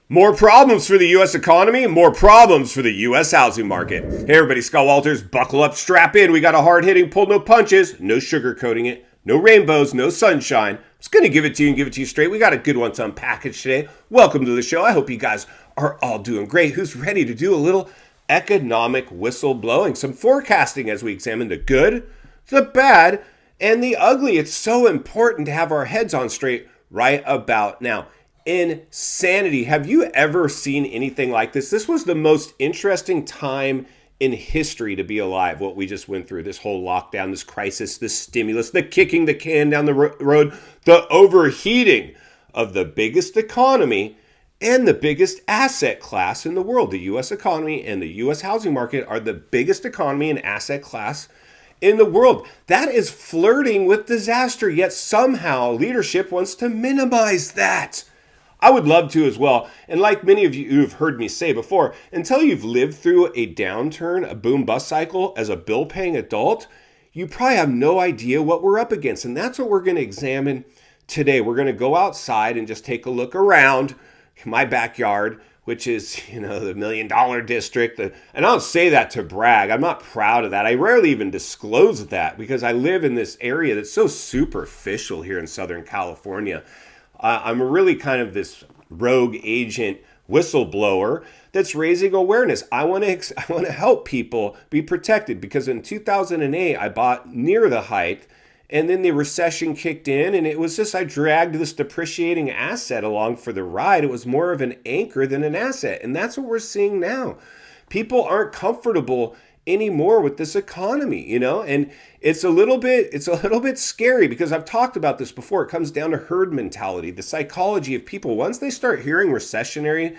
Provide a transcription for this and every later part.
More problems for the U.S. economy, more problems for the U.S. housing market. Hey everybody, Scott Walters, buckle up, strap in. We got a hard-hitting, pull no punches, no sugarcoating it, no rainbows, no sunshine. I was going to give it to you and give it to you straight. We got a good one to unpackage today. Welcome to the show. I hope you guys are all doing great. Who's ready to do a little economic whistle blowing, some forecasting as we examine the good, the bad, and the ugly. It's so important to have our heads on straight right about now. Insanity. Have you ever seen anything like this? This was the most interesting time in history to be alive, what we just went through, this whole lockdown, this crisis, this stimulus, the kicking the can down the road, the overheating of the biggest economy and the biggest asset class in the world. The U.S. economy and the U.S. housing market are the biggest economy and asset class in the world. That is flirting with disaster, yet somehow leadership wants to minimize that. I would love to as well. And like many of you who've heard me say before, until you've lived through a downturn, a boom-bust cycle as a bill-paying adult, you probably have no idea what we're up against. And that's what we're going to examine today. We're going to go outside and just take a look around my backyard, which is, the $1 million district. And I don't say that to brag. I'm not proud of that. I rarely even disclose that because I live in this area that's so superficial here in Southern California. I'm really kind of this rogue agent whistleblower that's raising awareness. I want to help people be protected because in 2008, I bought near the height and then the recession kicked in and it was just, I dragged this depreciating asset along for the ride. It was more of an anchor than an asset. And that's what we're seeing now. People aren't comfortable anymore with this economy, and it's a little bit scary because I've talked about this before. It comes down to herd mentality, the psychology of people. Once they start hearing recessionary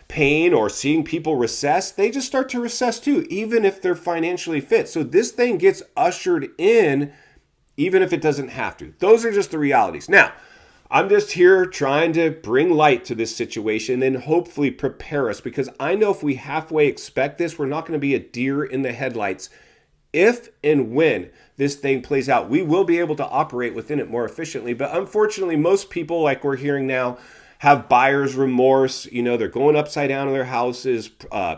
pain or seeing people recess, they just start to recess too, even if they're financially fit. So this thing gets ushered in, even if it doesn't have to. Those are just the realities. Now, I'm just here trying to bring light to this situation and hopefully prepare us because I know if we halfway expect this, we're not going to be a deer in the headlights. If and when this thing plays out, we will be able to operate within it more efficiently. But unfortunately, most people, like we're hearing now, have buyer's remorse. They're going upside down in their houses.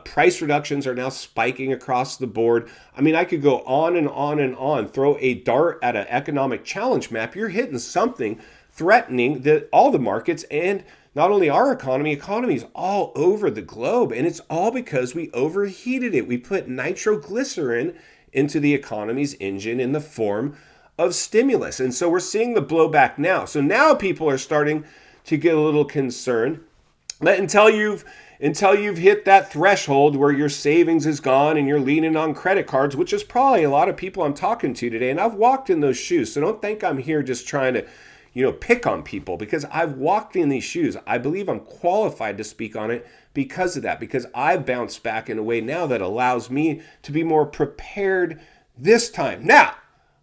Price reductions are now spiking across the board. I mean, I could go on and on and on. Throw a dart at an economic challenge map. You're hitting something threatening all the markets and not only our economies all over the globe. And it's all because we overheated it. We put nitroglycerin into the economy's engine in the form of stimulus. And so we're seeing the blowback now. So now people are starting to get a little concerned. But until you've hit that threshold where your savings is gone and you're leaning on credit cards, which is probably a lot of people I'm talking to today. And I've walked in those shoes. So don't think I'm here just trying to pick on people because I've walked in these shoes. I believe I'm qualified to speak on it because of that, because I've bounced back in a way now that allows me to be more prepared this time. Now,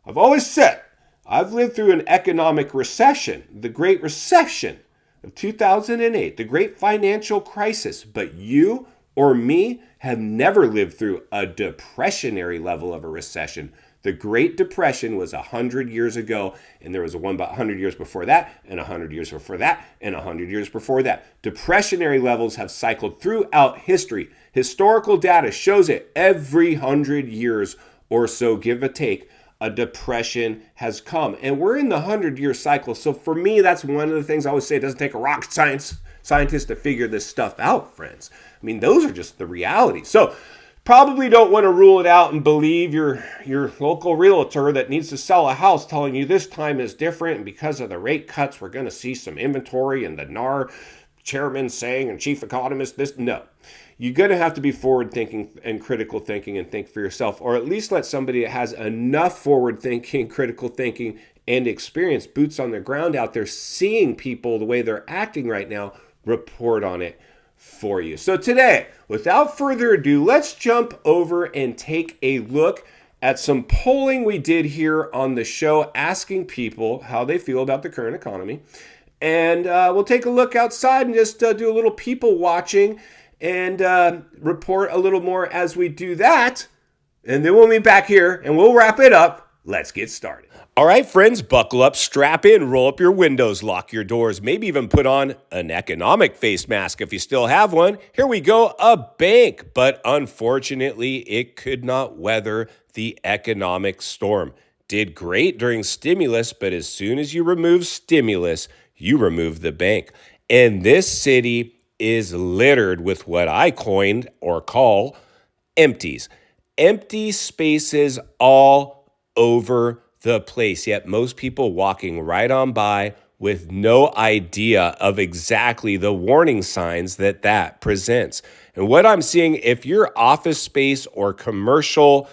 I've always said I've lived through an economic recession, the Great Recession of 2008, the great financial crisis, but you or me have never lived through a depressionary level of a recession. The Great Depression was 100 years ago, and there was one about 100 years before that, and 100 years before that, and 100 years before that. Depressionary levels have cycled throughout history. Historical data shows it every 100 years or so, give or take, a depression has come. And we're in the 100-year cycle. So for me, that's one of the things I always say. It doesn't take a rocket scientist to figure this stuff out, friends. I mean, those are just the realities. So probably don't want to rule it out and believe your local realtor that needs to sell a house telling you this time is different and because of the rate cuts, we're going to see some inventory and the NAR chairman saying and chief economist this. No, you're going to have to be forward thinking and critical thinking and think for yourself, or at least let somebody that has enough forward thinking, critical thinking and experience, boots on the ground out there, seeing people the way they're acting right now, report on it for you. So today, without further ado, let's jump over and take a look at some polling we did here on the show, asking people how they feel about the current economy. And we'll take a look outside and just do a little people watching and report a little more as we do that. And then we'll be back here and we'll wrap it up Let's get started. All right, friends, buckle up, strap in, roll up your windows, lock your doors, maybe even put on an economic face mask if you still have one. Here we go, a bank. But unfortunately, it could not weather the economic storm. Did great during stimulus, but as soon as you remove stimulus, you remove the bank. And this city is littered with what I coined or call empties. Empty spaces all over the place, yet most people walking right on by with no idea of exactly the warning signs that presents. And what I'm seeing, if you're office space or commercial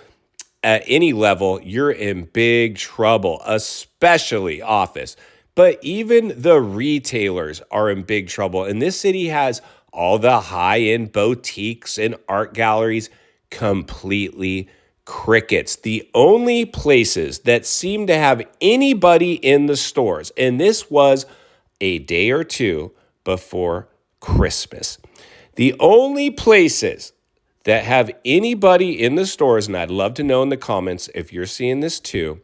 at any level, you're in big trouble, especially office. But even the retailers are in big trouble. And this city has all the high-end boutiques and art galleries completely crickets. The only places that seem to have anybody in the stores, and this was a day or two before Christmas. The only places that have anybody in the stores, and I'd love to know in the comments if you're seeing this too,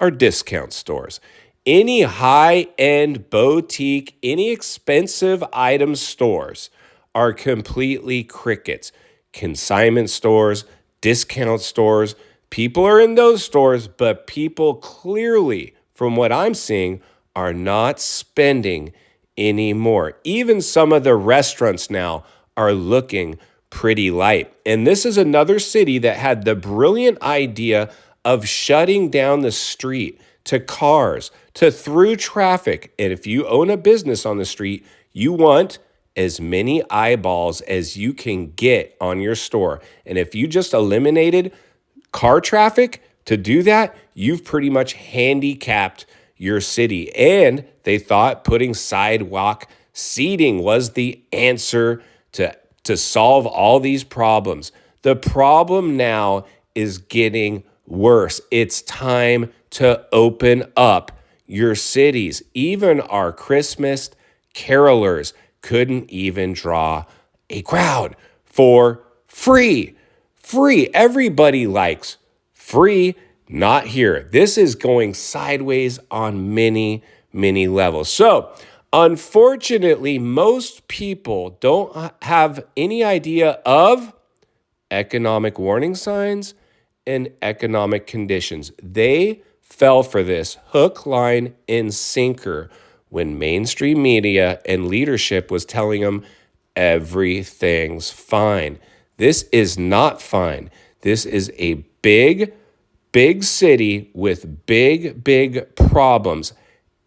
are discount stores. Any high-end boutique, any expensive item stores are completely crickets. Consignment stores, discount stores, people are in those stores, but people clearly, from what I'm seeing, are not spending anymore. Even some of the restaurants now are looking pretty light. And this is another city that had the brilliant idea of shutting down the street to cars, to through traffic. And if you own a business on the street, you want as many eyeballs as you can get on your store. And if you just eliminated car traffic to do that, you've pretty much handicapped your city. And they thought putting sidewalk seating was the answer to solve all these problems. The problem now is getting worse. It's time to open up your cities. Even our Christmas carolers couldn't even draw a crowd for free. Free. Everybody likes free. Not here. This is going sideways on many, many levels. So, unfortunately, most people don't have any idea of economic warning signs and economic conditions. They fell for this hook, line, and sinker when mainstream media and leadership was telling them everything's fine. This is not fine. This is a big city with big problems,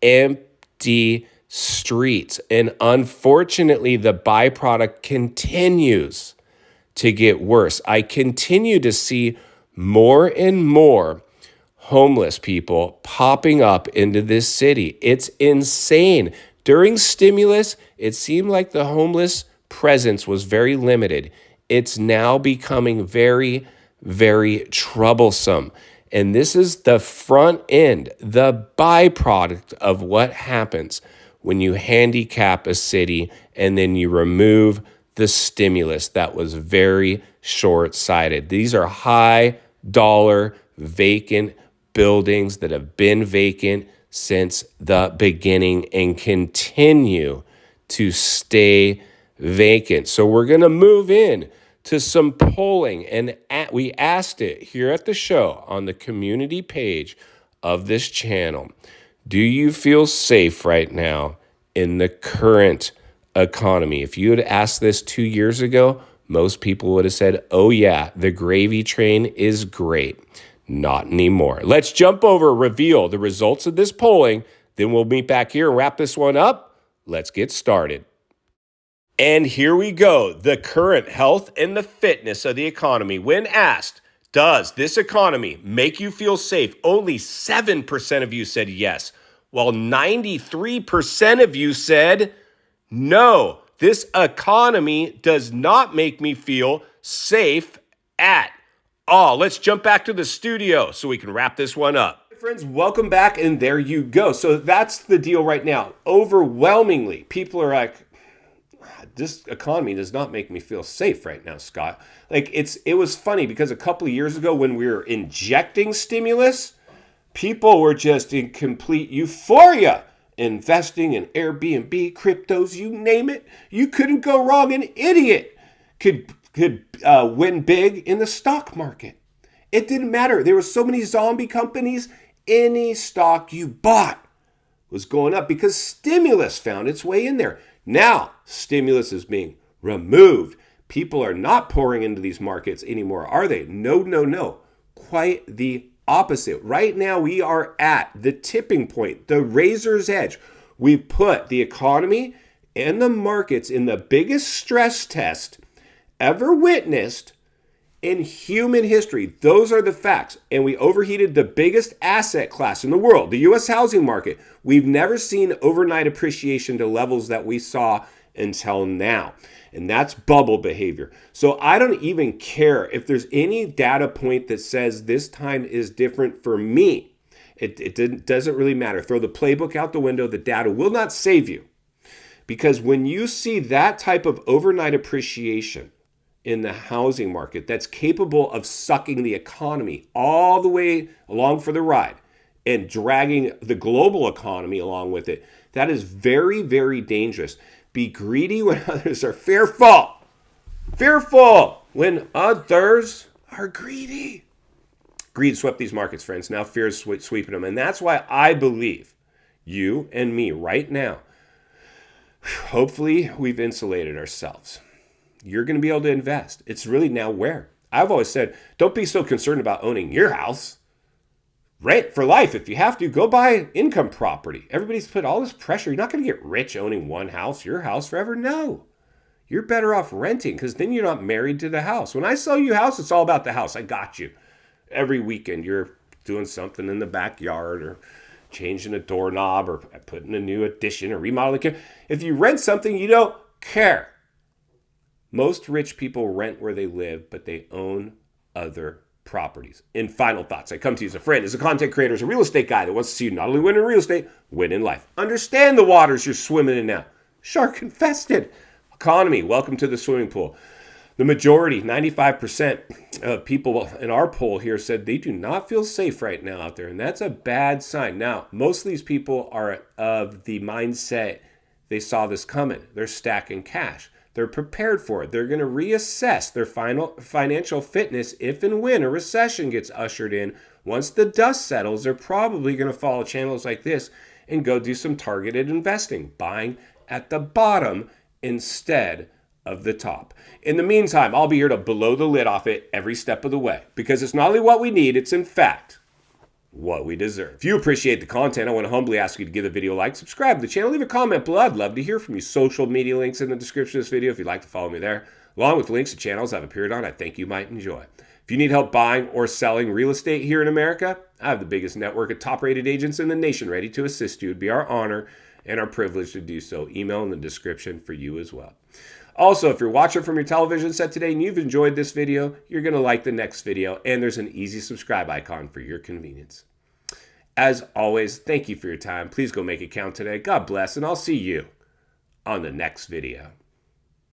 empty streets. And unfortunately, the byproduct continues to get worse. I continue to see more and more homeless people popping up into this city. It's insane. During stimulus, it seemed like the homeless presence was very limited. It's now becoming very, very troublesome. And this is the front end, the byproduct of what happens when you handicap a city and then you remove the stimulus that was very short-sighted. These are high dollar vacant buildings that have been vacant since the beginning and continue to stay vacant. So we're going to move in to some polling, and we asked it here at the show on the community page of this channel. Do you feel safe right now in the current economy? If you had asked this 2 years ago, most people would have said, oh yeah, the gravy train is great. Not anymore. Let's jump over, reveal the results of this polling. Then we'll meet back here and wrap this one up. Let's get started. And here we go. The current health and the fitness of the economy. When asked, does this economy make you feel safe? Only 7% of you said yes, while 93% of you said no. This economy does not make me feel safe at all. Let's jump back to the studio so we can wrap this one up. Friends, welcome back, and there you go. So that's the deal right now. Overwhelmingly, people are like, this economy does not make me feel safe right now, Scott. Like it was funny because a couple of years ago when we were injecting stimulus, People were just in complete euphoria, investing in Airbnb, cryptos, you name it. You couldn't go wrong. An idiot could win big in the stock market. It didn't matter. There were so many zombie companies. Any stock you bought was going up because stimulus found its way in there. Now, stimulus is being removed. People are not pouring into these markets anymore, are they? No, no, no. Quite the opposite. Right now, we are at the tipping point, the razor's edge. We've put the economy and the markets in the biggest stress test ever witnessed in human history. Those are the facts. And we overheated the biggest asset class in the world, the U.S. housing market. We've never seen overnight appreciation to levels that we saw until now. And that's bubble behavior. So I don't even care if there's any data point that says this time is different for me. It doesn't really matter. Throw the playbook out the window. The data will not save you. Because when you see that type of overnight appreciation in the housing market that's capable of sucking the economy all the way along for the ride and dragging the global economy along with it, that is very, very dangerous. Be greedy when others are fearful. Fearful when others are greedy. Greed swept these markets, friends. Now fear is sweeping them. And that's why I believe you and me right now, hopefully we've insulated ourselves. You're going to be able to invest. It's really now where. I've always said, don't be so concerned about owning your house. Rent for life. If you have to, go buy income property. Everybody's put all this pressure. You're not going to get rich owning one house, your house forever. No. You're better off renting because then you're not married to the house. When I sell you a house, it's all about the house. I got you. Every weekend you're doing something in the backyard or changing a doorknob or putting a new addition or remodeling. If you rent something, you don't care. Most rich people rent where they live, but they own other properties. In final thoughts, I come to you as a friend, as a content creator, as a real estate guy that wants to see you not only win in real estate, win in life. Understand the waters you're swimming in now. Shark infested. Economy, welcome to the swimming pool. The majority, 95% of people in our poll here said they do not feel safe right now out there, and that's a bad sign. Now, most of these people are of the mindset they saw this coming. They're stacking cash. They're prepared for it. They're going to reassess their financial fitness if and when a recession gets ushered in. Once the dust settles, they're probably going to follow channels like this and go do some targeted investing, buying at the bottom instead of the top. In the meantime, I'll be here to blow the lid off it every step of the way because it's not only what we need, it's in fact what we deserve. If you appreciate the content, I want to humbly ask you to give the video a like, subscribe to the channel, leave a comment below. I'd love to hear from you. Social media links in the description of this video if you'd like to follow me there, along with links to channels I've appeared on I think you might enjoy. If you need help buying or selling real estate here in America, I have the biggest network of top-rated agents in the nation ready to assist you. It'd be our honor and our privilege to do so. Email in the description for you as well. Also, if you're watching from your television set today and you've enjoyed this video, you're going to like the next video, and there's an easy subscribe icon for your convenience. As always, thank you for your time. Please go make it count today. God bless, and I'll see you on the next video.